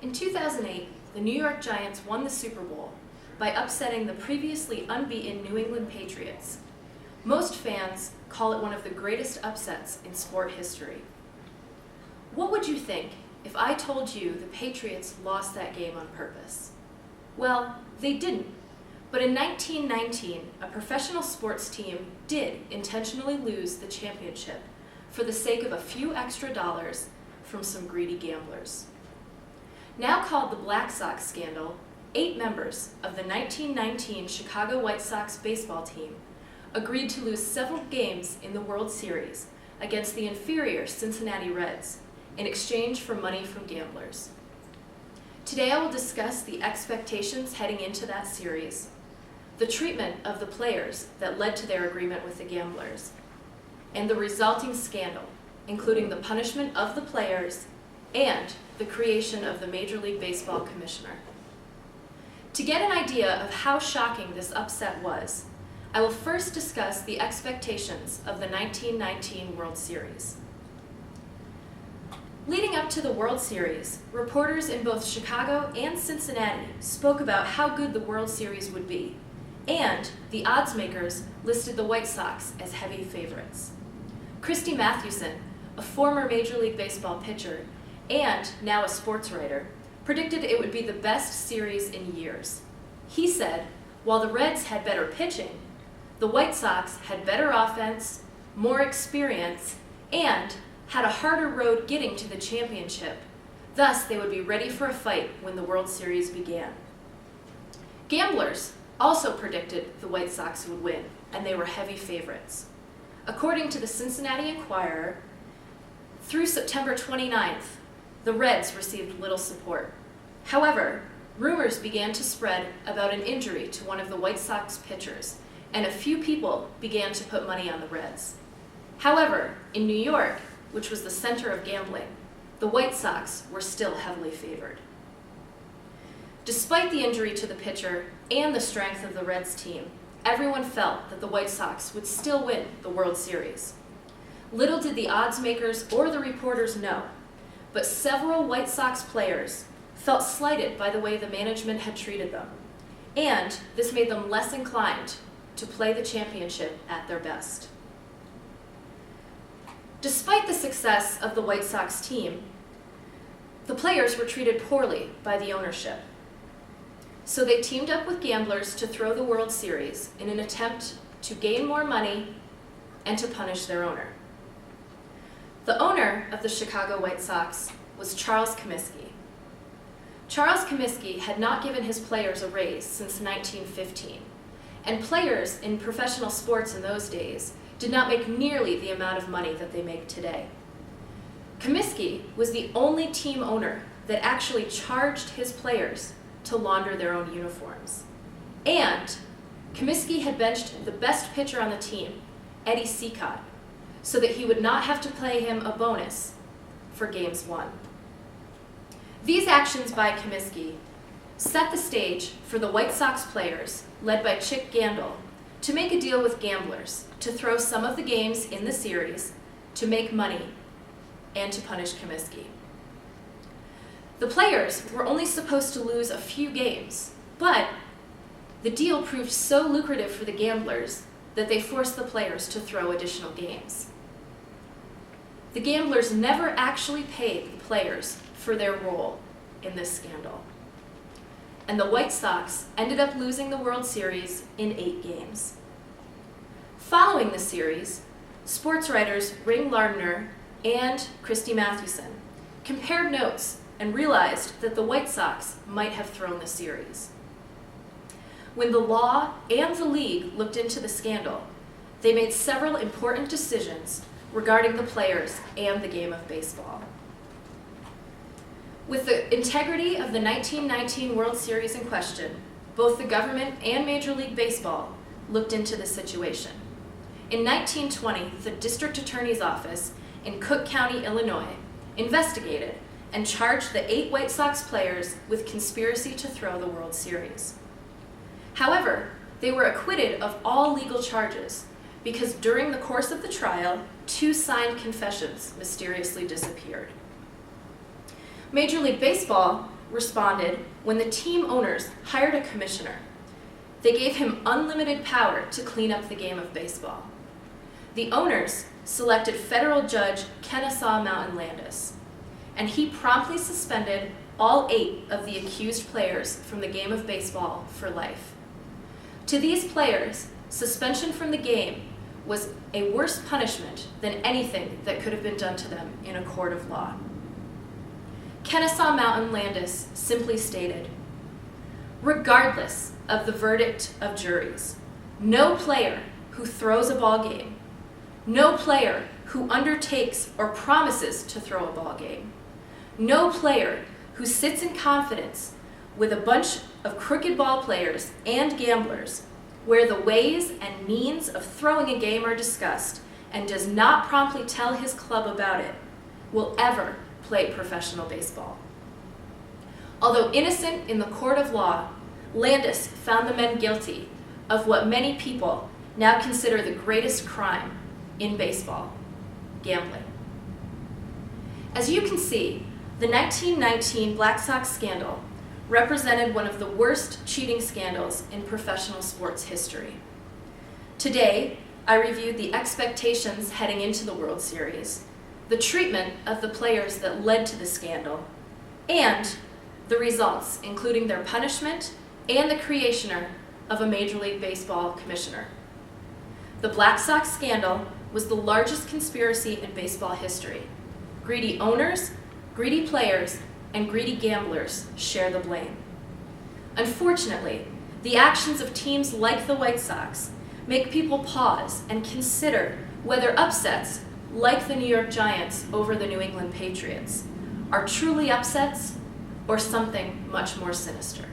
In 2008, the New York Giants won the Super Bowl by upsetting the previously unbeaten New England Patriots. Most fans call it one of the greatest upsets in sport history. What would you think if I told you the Patriots lost that game on purpose? Well, they didn't. But in 1919, a professional sports team did intentionally lose the championship for the sake of a few extra dollars from some greedy gamblers. Now called the Black Sox scandal, 8 members of the 1919 Chicago White Sox baseball team agreed to lose several games in the World Series against the inferior Cincinnati Reds in exchange for money from gamblers. Today I will discuss the expectations heading into that series, the treatment of the players that led to their agreement with the gamblers, and the resulting scandal, including the punishment of the players and the creation of the Major League Baseball commissioner. To get an idea of how shocking this upset was, I will first discuss the expectations of the 1919 World Series. Leading up to the World Series, reporters in both Chicago and Cincinnati spoke about how good the World Series would be, and the odds makers listed the White Sox as heavy favorites. Christy Mathewson, a former Major League Baseball pitcher and now a sports writer, predicted it would be the best series in years. He said, while the Reds had better pitching, the White Sox had better offense, more experience, and had a harder road getting to the championship. Thus, they would be ready for a fight when the World Series began. Gamblers also predicted the White Sox would win, and they were heavy favorites. According to the Cincinnati Enquirer, through September 29th, the Reds received little support. However, rumors began to spread about an injury to one of the White Sox pitchers, and a few people began to put money on the Reds. However, in New York, which was the center of gambling, the White Sox were still heavily favored. Despite the injury to the pitcher and the strength of the Reds team, everyone felt that the White Sox would still win the World Series. Little did the odds makers or the reporters know, but several White Sox players felt slighted by the way the management had treated them, and this made them less inclined to play the championship at their best. Despite the success of the White Sox team, the players were treated poorly by the ownership. So they teamed up with gamblers to throw the World Series in an attempt to gain more money and to punish their owner. The owner of the Chicago White Sox was Charles Comiskey. Charles Comiskey had not given his players a raise since 1915, and players in professional sports in those days did not make nearly the amount of money that they make today. Comiskey was the only team owner that actually charged his players to launder their own uniforms. And Comiskey had benched the best pitcher on the team, Eddie Seacott, so that he would not have to pay him a bonus for games won. These actions by Comiskey set the stage for the White Sox players, led by Chick Gandil, to make a deal with gamblers to throw some of the games in the series to make money and to punish Comiskey. The players were only supposed to lose a few games, but the deal proved so lucrative for the gamblers that they forced the players to throw additional games. The gamblers never actually paid the players for their role in this scandal, and the White Sox ended up losing the World Series in 8 games. Following the series, sports writers Ring Lardner and Christy Mathewson compared notes and realized that the White Sox might have thrown the series. When the law and the league looked into the scandal, they made several important decisions regarding the players and the game of baseball. With the integrity of the 1919 World Series in question, both the government and Major League Baseball looked into the situation. In 1920, the District Attorney's Office in Cook County, Illinois, investigated and charged the 8 White Sox players with conspiracy to throw the World Series. However, they were acquitted of all legal charges because during the course of the trial, 2 signed confessions mysteriously disappeared. Major League Baseball responded when the team owners hired a commissioner. They gave him unlimited power to clean up the game of baseball. The owners selected federal judge Kennesaw Mountain Landis, and he promptly suspended all 8 of the accused players from the game of baseball for life. To these players, suspension from the game was a worse punishment than anything that could have been done to them in a court of law. Kennesaw Mountain Landis simply stated, regardless of the verdict of juries, no player who throws a ball game, no player who undertakes or promises to throw a ball game, no player who sits in confidence with a bunch of crooked ball players and gamblers where the ways and means of throwing a game are discussed and does not promptly tell his club about it will ever play professional baseball. Although innocent in the court of law, Landis found the men guilty of what many people now consider the greatest crime in baseball, gambling. As you can see, the 1919 Black Sox scandal represented one of the worst cheating scandals in professional sports history. Today, I reviewed the expectations heading into the World Series, the treatment of the players that led to the scandal, and the results, including their punishment and the creation of a Major League Baseball commissioner. The Black Sox scandal was the largest conspiracy in baseball history. Greedy owners, greedy players, and greedy gamblers share the blame. Unfortunately, the actions of teams like the White Sox make people pause and consider whether upsets, like the New York Giants over the New England Patriots, are truly upsets or something much more sinister.